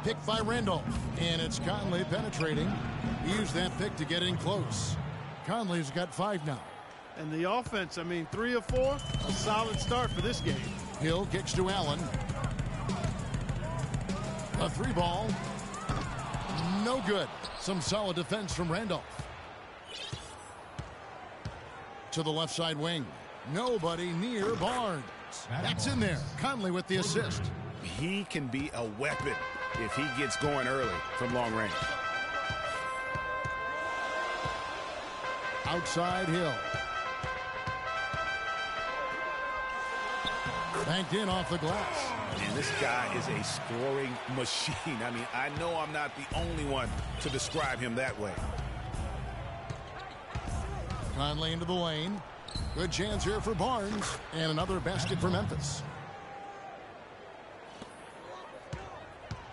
Picked by Randolph, and it's Conley penetrating. He used that pick to get in close. Conley's got 5 now. And the offense, I mean, 3 or 4, a solid start for this game. Hill kicks to Allen. A 3 ball. No good. Some solid defense from Randolph. To the left side wing. Nobody near Barnes. That's in there. Conley with the assist. He can be a weapon if he gets going early from long range. Outside Hill. Banked in off the glass. And this guy is a scoring machine. I mean, I know I'm not the only one to describe him that way. Conley into the lane. Good chance here for Barnes. And another basket for Memphis.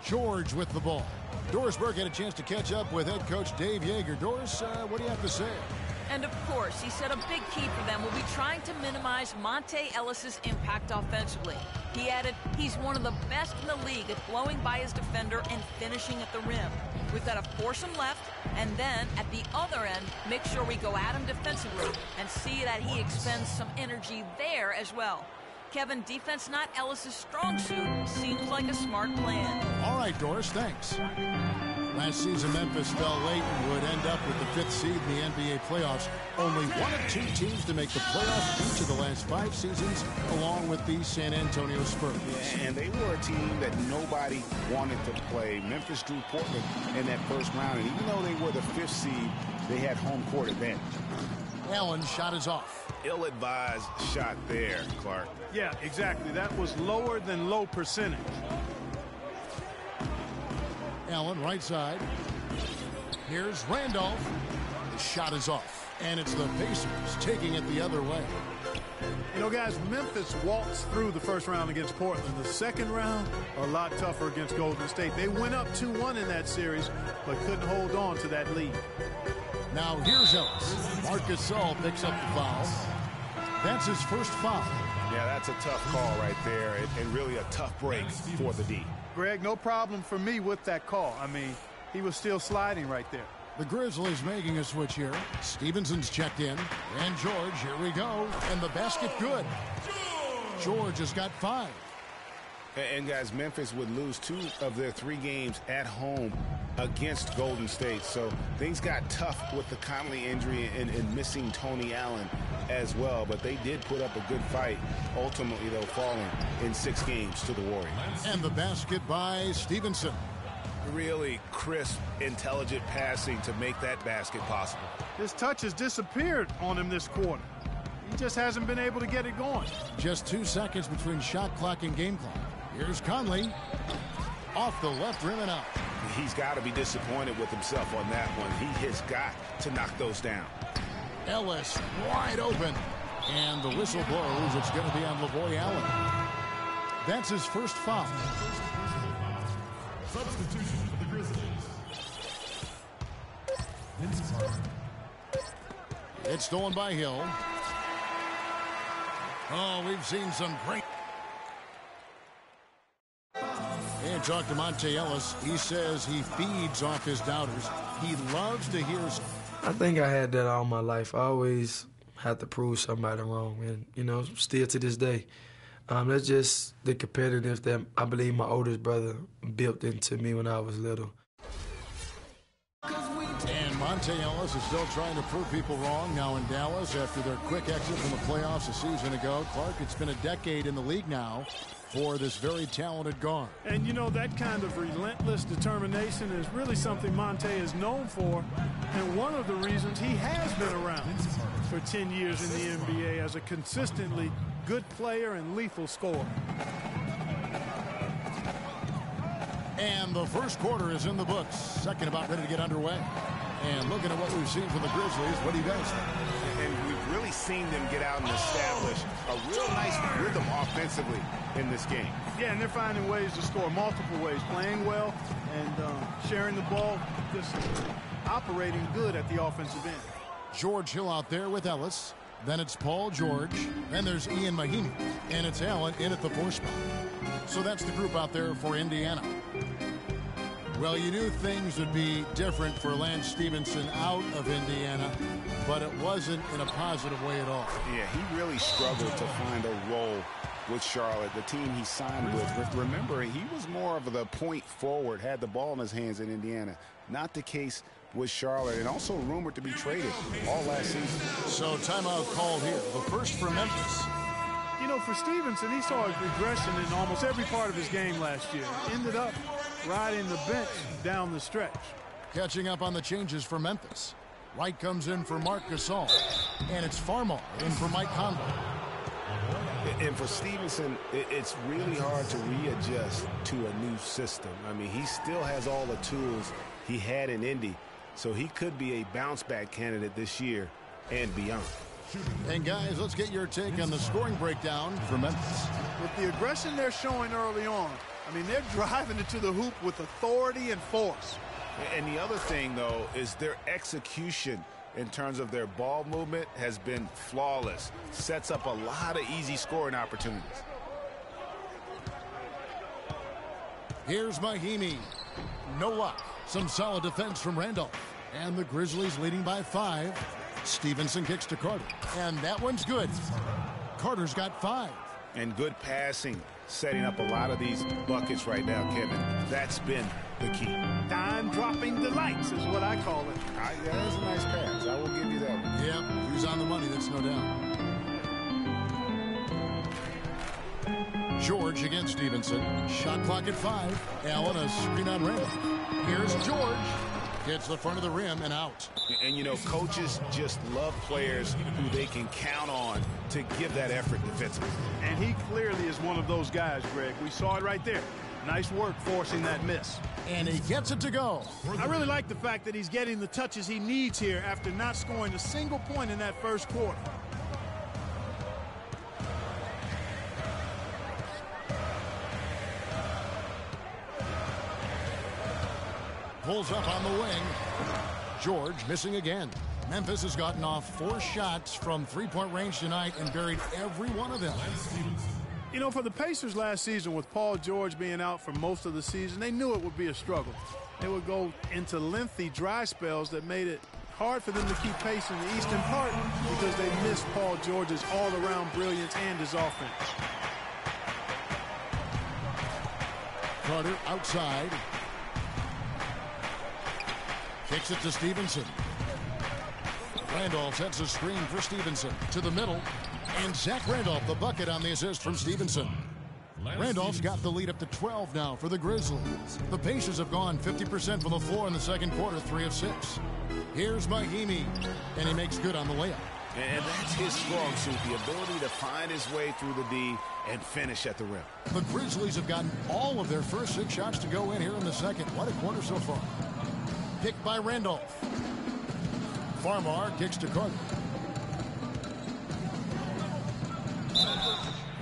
George with the ball. Dorisburg had a chance to catch up with head coach Dave Yeager. Doris, what do you have to say? And of course, he said a big key for them will be trying to minimize Monte Ellis's impact offensively. He added, he's one of the best in the league at blowing by his defender and finishing at the rim. We've got to force him left, and then at the other end, make sure we go at him defensively and see that he expends some energy there as well. Kevin, defense not Ellis's strong suit. Seems like a smart plan. All right, Doris, thanks. Last season, Memphis fell late and would end up with the 5th seed in the NBA playoffs. Only one of 2 teams to make the playoffs each of the last 5 seasons, along with the San Antonio Spurs. And they were a team that nobody wanted to play. Memphis drew Portland in that first round, and even though they were the 5th seed, they had home court advantage. Allen's shot is off. Ill-advised shot there, Clark. Yeah, exactly. That was lower than low percentage. Allen, right side. Here's Randolph. The shot is off. And it's the Pacers taking it the other way. You know, guys, Memphis waltzed through the first round against Portland. The second round, a lot tougher against Golden State. They went up 2-1 in that series, but couldn't hold on to that lead. Now here's Ellis. Marcus Saul picks up the foul. That's his first foul. Yeah, that's a tough call right there, and really a tough break for the D. Greg, no problem for me with that call. I mean, he was still sliding right there. The Grizzlies making a switch here. Stevenson's checked in. And George, here we go. And the basket good. George has got 5. And guys, Memphis would lose 2 of their 3 games at home against Golden State. So things got tough with the Conley injury and missing Tony Allen as well. But they did put up a good fight, ultimately, though, falling in 6 games to the Warriors. And the basket by Stevenson. Really crisp, intelligent passing to make that basket possible. His touch has disappeared on him this quarter. He just hasn't been able to get it going. Just 2 seconds between shot clock and game clock. Here's Conley. Off the left rim and out. He's got to be disappointed with himself on that one. He has got to knock those down. Ellis wide open. And the whistle blows. It's going to be on Lavoy Allen. That's his first foul. Substitution for the Grizzlies. It's stolen by Hill. Oh, we've seen some great. And talk to Monte Ellis. He says he feeds off his doubters. He loves to hear. I think I had that all my life. I always had to prove somebody wrong, and still to this day. That's just the competitive that I believe my oldest brother built into me when I was little. And Monte Ellis is still trying to prove people wrong now in Dallas after their quick exit from the playoffs a season ago. Clark, it's been a decade in the league now for this very talented guard. And, that kind of relentless determination is really something Monte is known for, and one of the reasons he has been around for 10 years in the NBA as a consistently good player and lethal scorer. And the first quarter is in the books. Second about ready to get underway. And looking at what we've seen from the Grizzlies, what he does. And we've really seen them get out and establish a real nice rhythm offensively in this game. Yeah, and they're finding ways to score multiple ways, playing well and sharing the ball, just operating good at the offensive end. George Hill out there with Ellis. Then it's Paul George. Then there's Ian Mahinmi. And it's Allen in at the 4 spot. So that's the group out there for Indiana. Well, you knew things would be different for Lance Stevenson out of Indiana, but it wasn't in a positive way at all. Yeah, he really struggled to find a role with Charlotte, the team he signed with. Remember, he was more of the point forward, had the ball in his hands in Indiana. Not the case with Charlotte, and also rumored to be traded all last season. So timeout called here. The first for Memphis. You know, for Stevenson, he saw a regression in almost every part of his game last year. Ended up riding the bench down the stretch. Catching up on the changes for Memphis. White comes in for Marc Gasol, and it's Farmar in for Mike Conley. And for Stevenson, it's really hard to readjust to a new system. I mean, he still has all the tools he had in Indy, so he could be a bounce-back candidate this year and beyond. And guys, let's get your take on the scoring breakdown for Memphis. With the aggression they're showing early on, I mean, they're driving it to the hoop with authority and force. And the other thing, though, is their execution in terms of their ball movement has been flawless. Sets up a lot of easy scoring opportunities. Here's Mahimi. No luck. Some solid defense from Randolph. And the Grizzlies leading by 5. Stevenson kicks to Carter. And that one's good. Carter's got 5. And good passing, setting up a lot of these buckets right now, Kevin. That's been the key. Dime-dropping delights is what I call it. That is a nice pass. I will give you that one. Yep, he's on the money, that's no doubt. George against Stevenson. Shot clock at 5. Allen, a screen on Randolph. Here's George. Gets the front of the rim and out. And, you know, coaches just love players who they can count on to give that effort defensively. And he clearly is one of those guys, Greg. We saw it right there. Nice work forcing that miss. And he gets it to go. I really like the fact that he's getting the touches he needs here after not scoring a single point in that first quarter. Pulls up on the wing. George missing again. Memphis has gotten off 4 shots from three-point range tonight and buried every one of them. You know, for the Pacers last season, with Paul George being out for most of the season, they knew it would be a struggle. They would go into lengthy dry spells that made it hard for them to keep pace in the East, in part because they missed Paul George's all-around brilliance and his offense. Carter outside. Kicks it to Stevenson. Randolph sets a screen for Stevenson to the middle. And Zach Randolph, the bucket on the assist from Stevenson. Randolph's got the lead up to 12 now for the Grizzlies. The Pacers have gone 50% from the floor in the second quarter, 3 of 6. Here's Mahimi, and he makes good on the layup. And that's his strong suit, the ability to find his way through the D and finish at the rim. The Grizzlies have gotten all of their first 6 shots to go in here in the second. What a quarter so far. Picked by Randolph. Farmar kicks to Carter.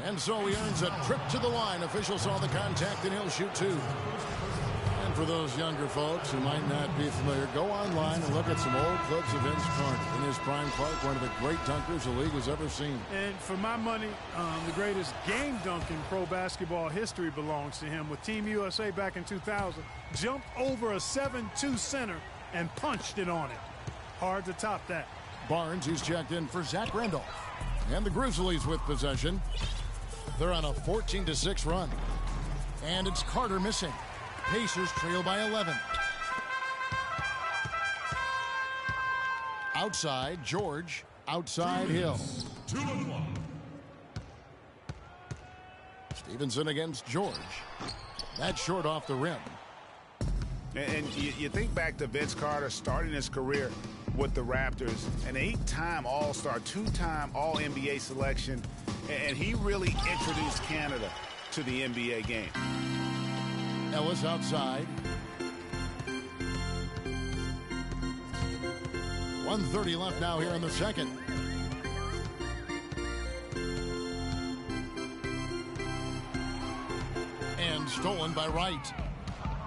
And so he earns a trip to the line. Officials saw the contact, and he'll shoot 2. And for those younger folks who might not be familiar, go online and look at some old clips of Vince Carter. In his prime, Clark, one of the great dunkers the league has ever seen. And for my money, the greatest game dunk in pro basketball history belongs to him. With Team USA back in 2000, jumped over a 7-2 center and punched it on it. Hard to top that. Barnes, who's checked in for Zach Randolph. And the Grizzlies with possession. They're on a 14-6 run. And it's Carter missing. Pacers trail by 11. Outside, George. Outside, Hill. 2-1. Stevenson against George. That's short off the rim. And you think back to Vince Carter starting his career with the Raptors, an 8-time All-Star, 2-time All-NBA selection, and he really introduced Canada to the NBA game. Ellis outside. 1:30 left now here in the second. And stolen by Wright.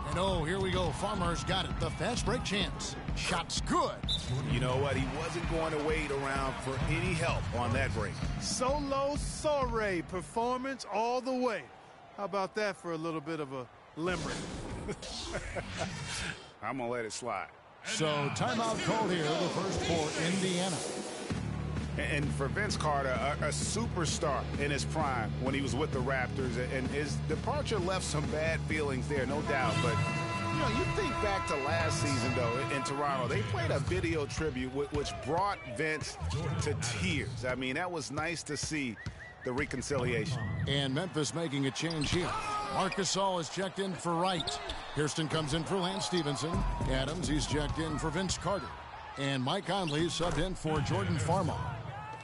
And oh, here we go. Farmer's got it. The fast break chance. Shot's good. You know what? He wasn't going to wait around for any help on that break. Solo Soiree performance all the way. How about that for a little bit of a limerick? I'm going to let it slide. So timeout called here, the first for Indiana. And for Vince Carter, a superstar in his prime when he was with the Raptors, and his departure left some bad feelings there, no doubt. But, you know, you think back to last season, though, in Toronto, they played a video tribute which brought Vince to tears. I mean, that was nice to see the reconciliation. And Memphis making a change here. Marc Gasol is checked in for Wright. Kirsten comes in for Lance Stevenson. Adams, he's checked in for Vince Carter. And Mike Conley is subbed in for Jordan Farmar.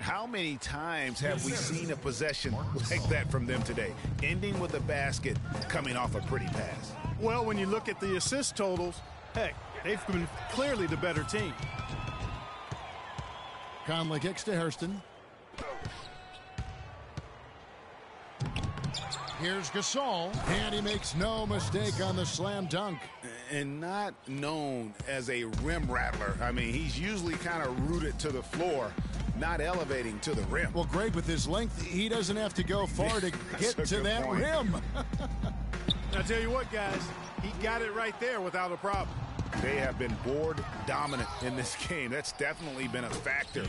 How many times have we seen a possession like that from them today, ending with a basket coming off a pretty pass? Well, when you look at the assist totals, heck, they've been clearly the better team. Conley kicks to Hairston. Here's Gasol, and he makes no mistake on the slam dunk. And not known as a rim rattler. I mean, he's usually kind of rooted to the floor, not elevating to the rim. Well, Greg, with his length, he doesn't have to go far to get to that point. Rim. I tell you what, guys, he got it right there without a problem. They have been board dominant in this game. That's definitely been a factor